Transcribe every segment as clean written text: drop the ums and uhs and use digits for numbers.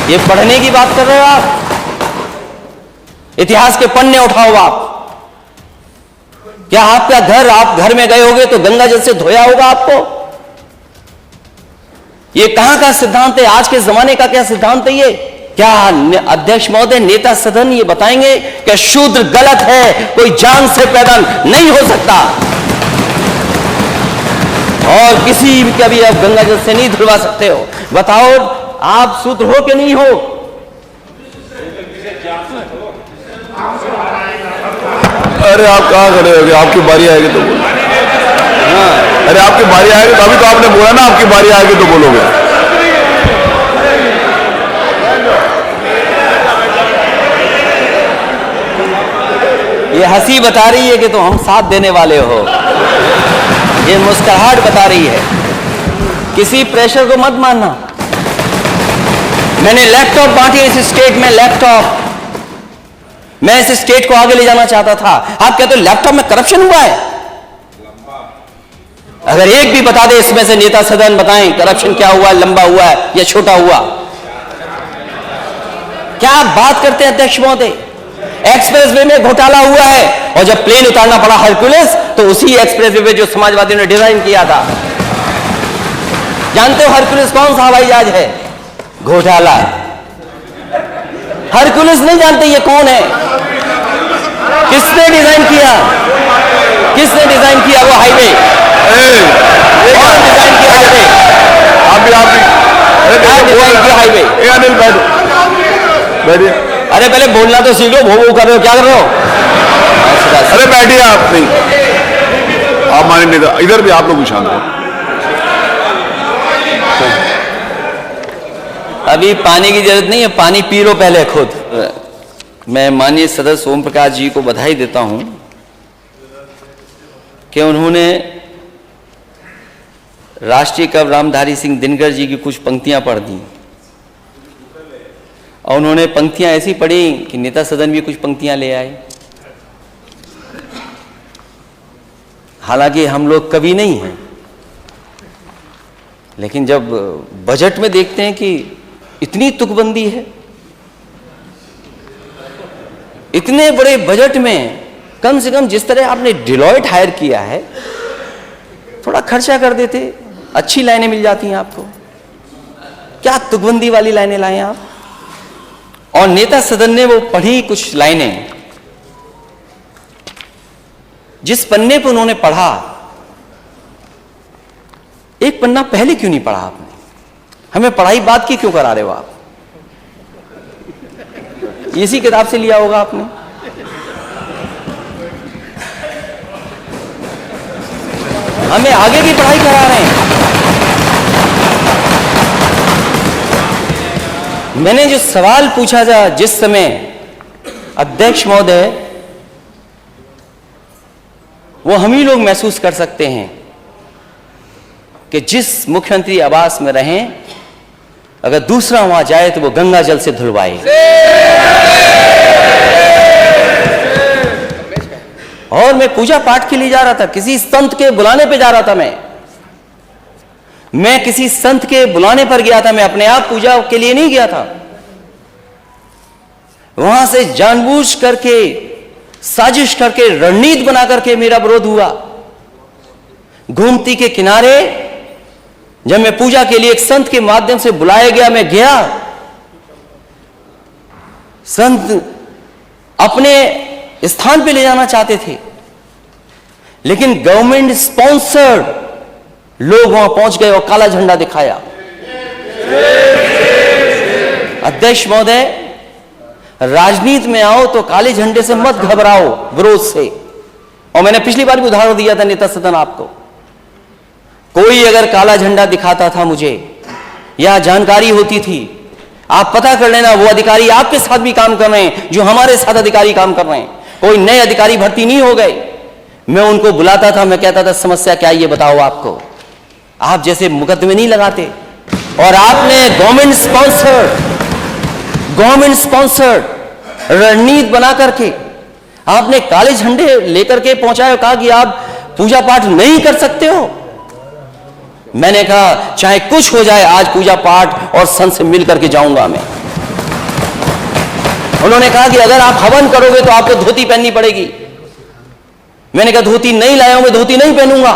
ये पढ़ने की बात कर रहे हो आप? इतिहास के पन्ने उठाओ आप। क्या आपका घर, आप घर में गए होगे तो गंगा जल से धोया होगा आपको? ये कहां का सिद्धांत है? आज के जमाने का क्या सिद्धांत है ये? क्या अध्यक्ष महोदय, नेता सदन ये बताएंगे कि शूद्र गलत है, कोई जान से पैदा नहीं हो सकता और किसी का भी आप गंगा जल से नहीं धुलवा सकते हो? बताओ, आप शूद्र हो कि नहीं हो? अरे आप कहाँ खड़े हो गए? आपकी बारी आएगी तो बोलो। हाँ, अरे आपकी बारी आएगी तो, अभी तो आपने बोला ना आपकी बारी आएगी तो बोलोगे। ये हंसी बता रही है कि तो हम साथ देने वाले हो, ये मुस्कुराहट बता रही है। किसी प्रेशर को मत मानना। मैंने लैपटॉप बांटे इस स्टेट में, लैपटॉप। मैं इस स्टेट को आगे ले जाना चाहता था। आप कहते हो लैपटॉप में करप्शन हुआ है? अगर एक भी बता दे इसमें से नेता सदन, बताएं करप्शन क्या हुआ, लंबा हुआ है या छोटा हुआ? क्या आप बात करते हैं अध्यक्ष महोदय? एक्सप्रेसवे में घोटाला हुआ है और जब प्लेन उतारना पड़ा हरक्यूलिस, तो उसी एक्सप्रेसवे पे जो समाजवादियों ने डिजाइन किया था। जानते हो हरक्यूलिस कौन सा हवाई जहाज है? घोटाला। हरक्यूलिस नहीं जानते ये कौन है? किसने डिजाइन किया? किसने डिजाइन किया वो हाईवे? कौन डिजाइन किया हाईवे? आप भी डिजाइन किया हाईवे? अनिल बैठिए। अरे पहले बोलना तो सीख लो। भो कर रहे हो, क्या कर रहे हो? अरे बैठिए आप। नहीं, आप माने नहीं, इधर भी आप लोग शांत हो। अभी पानी की जरूरत नहीं है, पानी पी लो पहले खुद। मैं माननीय सदस्य ओम प्रकाश जी को बधाई देता हूं कि उन्होंने राष्ट्रीय कवि रामधारी सिंह दिनकर जी की कुछ पंक्तियां पढ़ दी और उन्होंने पंक्तियां ऐसी पढ़ी कि नेता सदन भी कुछ पंक्तियां ले आए। हालांकि हम लोग कवि नहीं हैं, लेकिन जब बजट में देखते हैं कि इतनी तुकबंदी है, इतने बड़े बजट में कम से कम जिस तरह आपने डिलॉयट हायर किया है, थोड़ा खर्चा कर देते, अच्छी लाइनें मिल जाती हैं आपको। क्या तुकबंदी वाली लाइनें लाए आप? और नेता सदन ने वो पढ़ी कुछ लाइनें। जिस पन्ने पर उन्होंने पढ़ा, एक पन्ना पहले क्यों नहीं पढ़ा आपने? हमें पढ़ाई बात की क्यों करा रहे हो आप? इसी किताब से लिया होगा आपने। हमें आगे की पढ़ाई करा रहे हैं। मैंने जो सवाल पूछा था जिस समय, अध्यक्ष महोदय, वो हम ही लोग महसूस कर सकते हैं कि जिस मुख्यमंत्री आवास में रहें, अगर दूसरा वहां जाए तो वो गंगा जल से धुलवाए। और मैं पूजा पाठ के लिए जा रहा था, किसी संत के बुलाने पे जा रहा था। मैं किसी संत के बुलाने पर गया था, मैं अपने आप पूजा के लिए नहीं गया था। वहां से जानबूझ करके, साजिश करके, रणनीति बना करके मेरा विरोध हुआ। गोमती के किनारे जब मैं पूजा के लिए एक संत के माध्यम से बुलाया गया, मैं गया। संत अपने स्थान पे ले जाना चाहते थे, लेकिन गवर्नमेंट स्पॉन्सर्ड लोग वहां पहुंच गए और काला झंडा दिखाया। अध्यक्ष महोदय, राजनीति में आओ तो काले झंडे से मत घबराओ, विरोध से। और मैंने पिछली बार भी उदाहरण दिया था नेता सदन आपको। कोई अगर काला झंडा दिखाता था मुझे या जानकारी होती थी, आप पता कर लेना वो अधिकारी आपके साथ भी काम कर रहे हैं जो हमारे साथ अधिकारी काम कर रहे हैं। कोई नए अधिकारी भर्ती नहीं हो गए। मैं उनको बुलाता था, मैं कहता था समस्या क्या ये बताओ आपको। आप जैसे मुकदमे नहीं लगाते। और आपने गवर्नमेंट स्पॉन्सर्ड रणनीति बना करके आपने काले झंडे लेकर के पहुंचाए, कहा कि आप पूजा पाठ नहीं कर सकते हो। मैंने कहा चाहे कुछ हो जाए, आज पूजा पाठ और संत से मिल करके जाऊंगा मैं। उन्होंने कहा कि अगर आप हवन करोगे तो आपको धोती पहननी पड़ेगी। मैंने कहा धोती नहीं लाया हूं, मैं धोती नहीं पहनूंगा,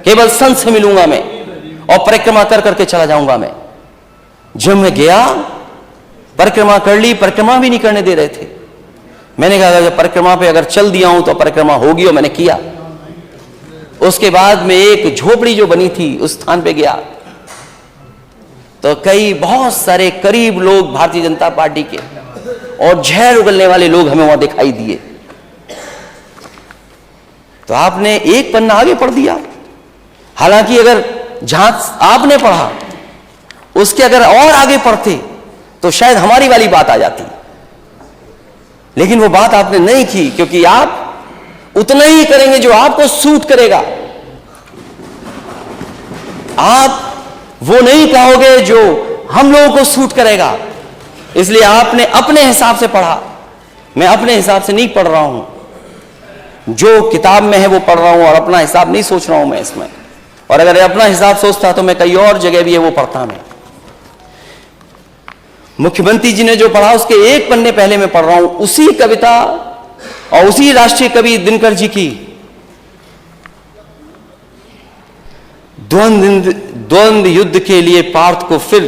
केवल संत से मिलूंगा मैं और परिक्रमा कर करके चला जाऊंगा मैं। जब मैं गया, परिक्रमा कर ली, परिक्रमा भी नहीं करने दे रहे थे। मैंने कहा जब परिक्रमा पे अगर चल दिया हूं तो परिक्रमा होगी, और मैंने किया। उसके बाद में एक झोपड़ी जो बनी थी उस स्थान पे गया, तो कई बहुत सारे करीब लोग भारतीय जनता पार्टी के और जहर उगलने वाले लोग हमें वहां दिखाई दिए। तो आपने एक पन्ना आगे पढ़ दिया, हालांकि अगर जहां आपने पढ़ा उसके अगर और आगे पढ़ते तो शायद हमारी वाली बात आ जाती, लेकिन वो बात आपने नहीं की, क्योंकि आप उतना ही करेंगे जो आपको सूट करेगा। आप वो नहीं कहोगे जो हम लोगों को सूट करेगा। इसलिए आपने अपने हिसाब से पढ़ा, मैं अपने हिसाब से नहीं पढ़ रहा हूं, जो किताब में है वो पढ़ रहा हूं और अपना हिसाब नहीं सोच रहा हूं मैं इसमें। और अगर अपना हिसाब सोचता तो मैं कई और जगह भी है वो पढ़ता मैं। मुख्यमंत्री जी ने जो पढ़ा उसके एक पन्ने पहले मैं पढ़ रहा हूं, उसी कविता और उसी राष्ट्रीय कवि दिनकर जी की द्वंद्व युद्ध के लिए पार्थ को फिर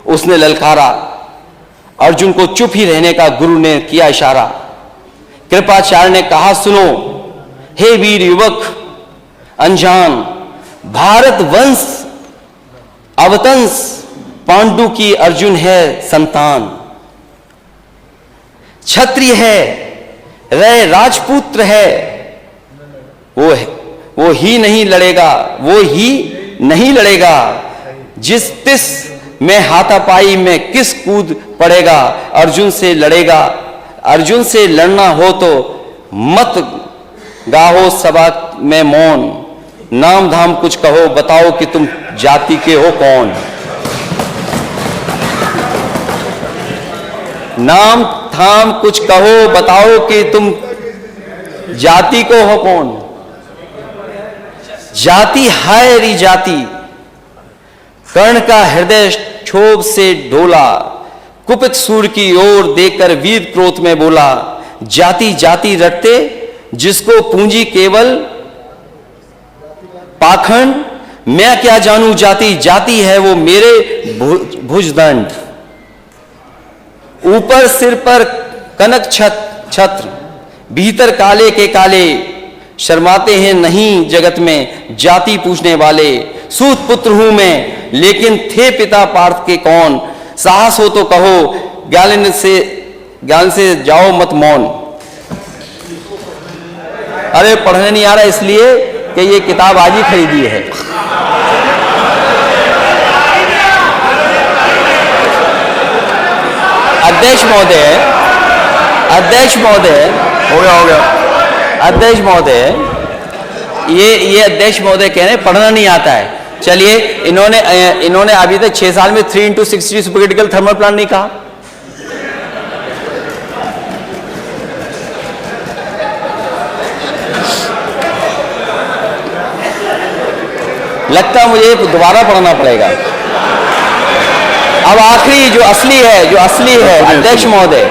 उसने ललकारा, अर्जुन को चुप ही रहने का गुरु ने किया इशारा। कृपाचार्य ने कहा सुनो हे वीर युवक अनजान, भारत वंश अवतंस पांडु की अर्जुन है संतान। क्षत्रिय है रे राजपुत्र है, वो ही नहीं लड़ेगा, वो ही नहीं लड़ेगा, जिस तिस में हाथापाई में किस कूद पड़ेगा, अर्जुन से लड़ेगा। अर्जुन से लड़ना हो तो मत गाहो सभा में मौन, नाम धाम कुछ कहो बताओ कि तुम जाति के हो कौन। नाम धाम कुछ कहो बताओ कि तुम जाति को हो कौन। जाति हाय री जाति, कर्ण का हृदय क्षोभ से डोला, कुपित सूर की ओर देखकर वीर क्रोध में बोला, जाति जाति रटते जिसको पूंजी केवल पाखंड, मैं क्या जानू जाति, जाति है वो मेरे भुजदंड। ऊपर सिर पर कनक छत्र, भीतर काले के काले, शर्माते हैं नहीं जगत में जाति पूछने वाले। सूत पुत्र हूं मैं लेकिन थे पिता पार्थ के कौन, साहस हो तो कहो ज्ञान से जाओ मत मौन। अरे पढ़ने नहीं आ रहा इसलिए कि ये किताब आज ही खरीदी है। अध्यक्ष महोदय हो गया अध्यक्ष महोदय, ये अध्यक्ष महोदय कह रहे हैं पढ़ना नहीं आता है। चलिए, इन्होंने अभी तक 6 साल में 3x60 सुपरक्रिटिकल थर्मल प्लांट नहीं कहा। लगता है मुझे दोबारा पढ़ना पड़ेगा। अब आखिरी जो असली है अध्यक्ष महोदय,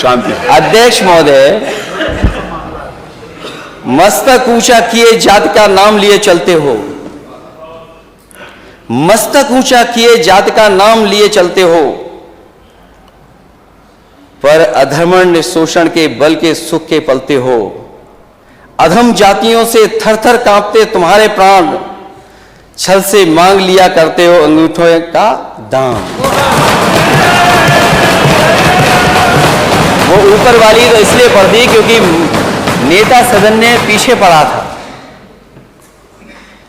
शांति। अध्यक्ष महोदय, मस्तक ऊंचा किए जाति का नाम लिए चलते हो, मस्तक ऊंचा किए जाति का नाम लिए चलते हो, पर अधर्मण्य शोषण के बल के सुख के पलते हो। अधम जातियों से थर थर कांपते तुम्हारे प्राण, छल से मांग लिया करते हो अंगूठों का दाम। वो ऊपर वाली तो इसलिए पढ़ दी क्योंकि नेता सदन ने पीछे पढ़ा था,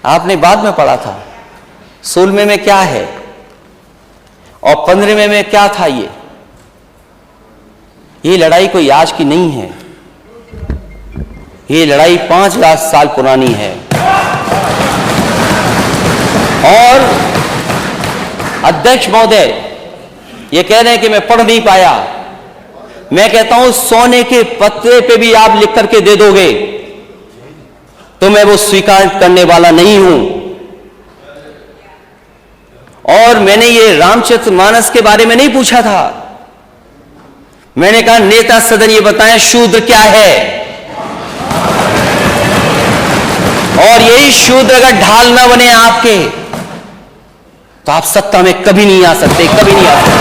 आपने बाद में पढ़ा था। 16वें में क्या है और 15वें में क्या था। ये लड़ाई कोई आज की नहीं है, ये लड़ाई 5 लाख साल पुरानी है। और अध्यक्ष महोदय ये कह रहे हैं कि मैं पढ़ नहीं पाया। मैं कहता हूं सोने के पत्रे पे भी आप लिख करके दे दोगे तो मैं वो स्वीकार करने वाला नहीं हूं। और मैंने ये रामचरितमानस के बारे में नहीं पूछा था। मैंने कहा नेता सदन ये बताएं शूद्र क्या है, और यही शूद्र अगर ढाल न बने आपके तो आप सत्ता में कभी नहीं आ सकते, कभी नहीं आ सकते।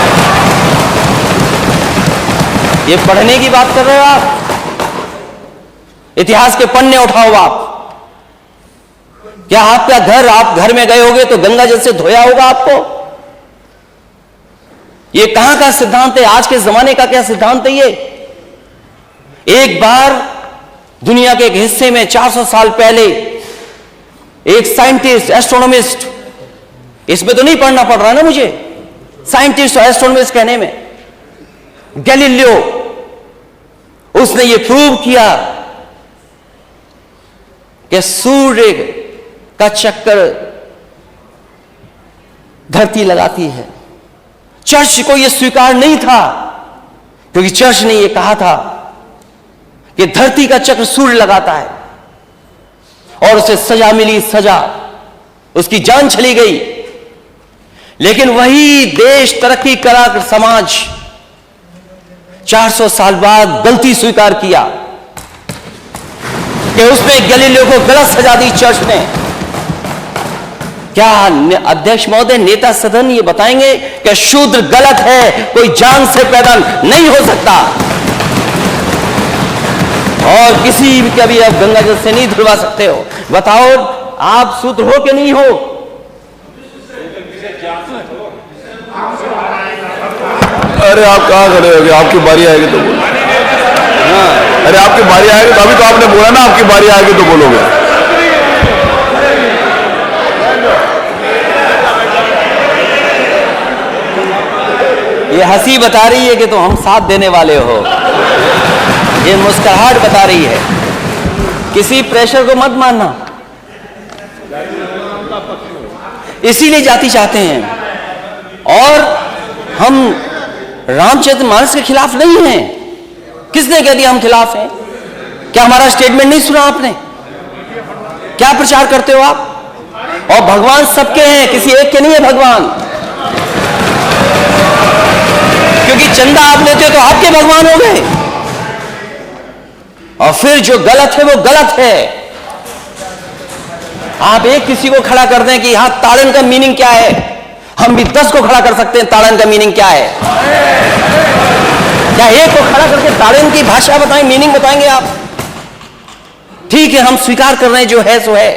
ये पढ़ने की बात कर रहे हो आप? इतिहास के पन्ने उठाओ आप। क्या आपका घर, आप घर में गए होगे तो गंगा जल से धोया होगा आपको? ये कहां का सिद्धांत है? आज के जमाने का क्या सिद्धांत है ये? एक बार दुनिया के एक हिस्से में 400 साल पहले एक साइंटिस्ट, एस्ट्रोनॉमिस्ट, इसमें तो नहीं पढ़ना पड़ रहा ना मुझे, साइंटिस्ट और एस्ट्रोनॉमिस्ट कहने में, गैलीलियो, उसने ये प्रूव किया कि सूर्य का चक्कर धरती लगाती है। चर्च को यह स्वीकार नहीं था, क्योंकि चर्च ने यह कहा था कि धरती का चक्र सूर्य लगाता है, और उसे सजा मिली, सजा, उसकी जान चली गई। लेकिन वही देश, तरक्की करा समाज 400 साल बाद गलती स्वीकार किया कि उसने गैलीलियो को गलत सजा दी चर्च ने। क्या अध्यक्ष महोदय, नेता सदन ये बताएंगे कि शूद्र गलत है, कोई जान से पैदा नहीं हो सकता, और किसी भी कभी आप गंगा जल से नहीं धुलवा सकते हो? बताओ, आप शूद्र हो कि नहीं हो? अरे आप कहाँ खड़े हो गए? आपकी बारी आएगी तो बोलो। हाँ, अरे आपकी बारी आएगी तो, अभी तो आपने बोला ना आपकी बारी आएगी तो बोलोगे। ये हंसी बता रही है कि तो हम साथ देने वाले हो, ये मुस्कुराहट बता रही है। किसी प्रेशर को मत मानना, इसीलिए जाति चाहते हैं। और हम रामचरितमानस के खिलाफ नहीं हैं। किसने कह दिया हम खिलाफ हैं? क्या हमारा स्टेटमेंट नहीं सुना आपने? क्या प्रचार करते हो आप? और भगवान सबके हैं, किसी एक के नहीं है भगवान। क्योंकि चंदा आप लेते हो तो आपके भगवान हो गए, और फिर जो गलत है वो गलत है। आप एक किसी को खड़ा कर दें कि यहां ताड़न का मीनिंग क्या है, हम भी 10 को खड़ा कर सकते हैं ताड़न का मीनिंग क्या है। क्या एक को खड़ा करके ताड़न की भाषा बताएं, मीनिंग बताएंगे आप? ठीक है, हम स्वीकार कर रहे हैं, जो है सो है।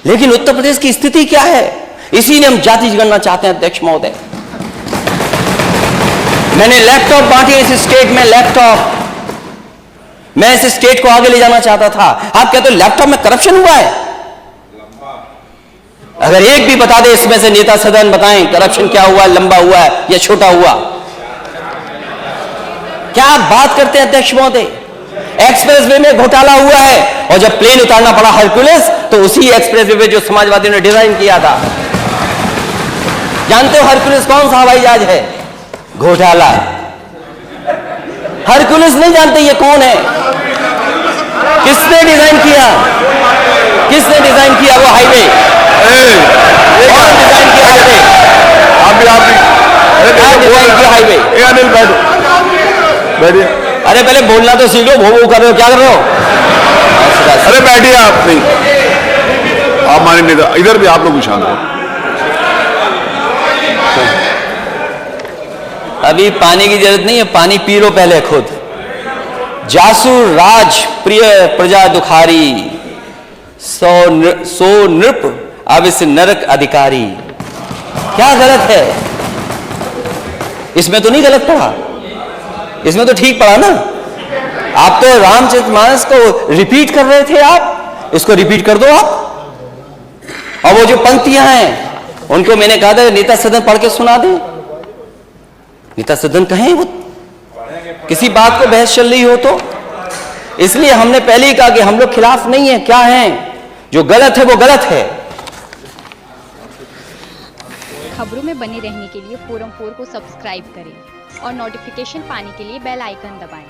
लेकिन उत्तर प्रदेश की स्थिति क्या है? इसीलिए हम जाति जनगणना चाहते हैं अध्यक्ष महोदय। मैंने लैपटॉप बांटे इस स्टेट में, लैपटॉप, मैं इस स्टेट को आगे ले जाना चाहता था। आप कहते हो लैपटॉप में करप्शन हुआ है? अगर एक भी बता दे इसमें से, नेता सदन बताएं करप्शन क्या हुआ, लंबा हुआ है या छोटा हुआ? क्या आप बात करते हैं अध्यक्ष महोदय? एक्सप्रेसवे में घोटाला हुआ है, और जब प्लेन उतारना पड़ा हरकुलिस, तो उसी एक्सप्रेसवे पे जो समाजवादियों ने डिजाइन किया था। जानते हो हरकुलिस कौन सा हवाई जहाज है? घोटाला। हरकुलिस नहीं जानते ये कौन है? किसने डिजाइन किया? किसने डिजाइन किया वो हाईवे? कौन डिजाइन किया हाईवे? आप डिजाइन किया हाईवे? अनिल बैठिए। अरे पहले बोलना तो सीखो, भो कर रहे हो, क्या कर रहे हो? अरे बैठिए आप। नहीं, आप माने नेता, इधर भी आप लोग भी शांत हो। अभी पानी की जरूरत नहीं है, पानी पी लो पहले खुद। जासु राज प्रिय प्रजा दुखारी, सो नृप अविस नरक अधिकारी। क्या गलत है इसमें? तो नहीं गलत पढ़ा, इसमें तो ठीक पढ़ा ना। आप तो रामचरितमानस को रिपीट कर रहे थे, आप इसको रिपीट कर दो आप। और वो जो पंक्तियां हैं उनको मैंने कहा था नेता सदन पढ़ के सुना दे। नेता सदन कहें, वो किसी बात को बहस चल रही हो तो। इसलिए हमने पहले ही कहा कि हम लोग खिलाफ नहीं है। क्या है? जो गलत है वो गलत है। खबरों में बने रहने के लिए फोरम 4 को सब्सक्राइब करें और नोटिफिकेशन पाने के लिए बेल आइकन दबाएं।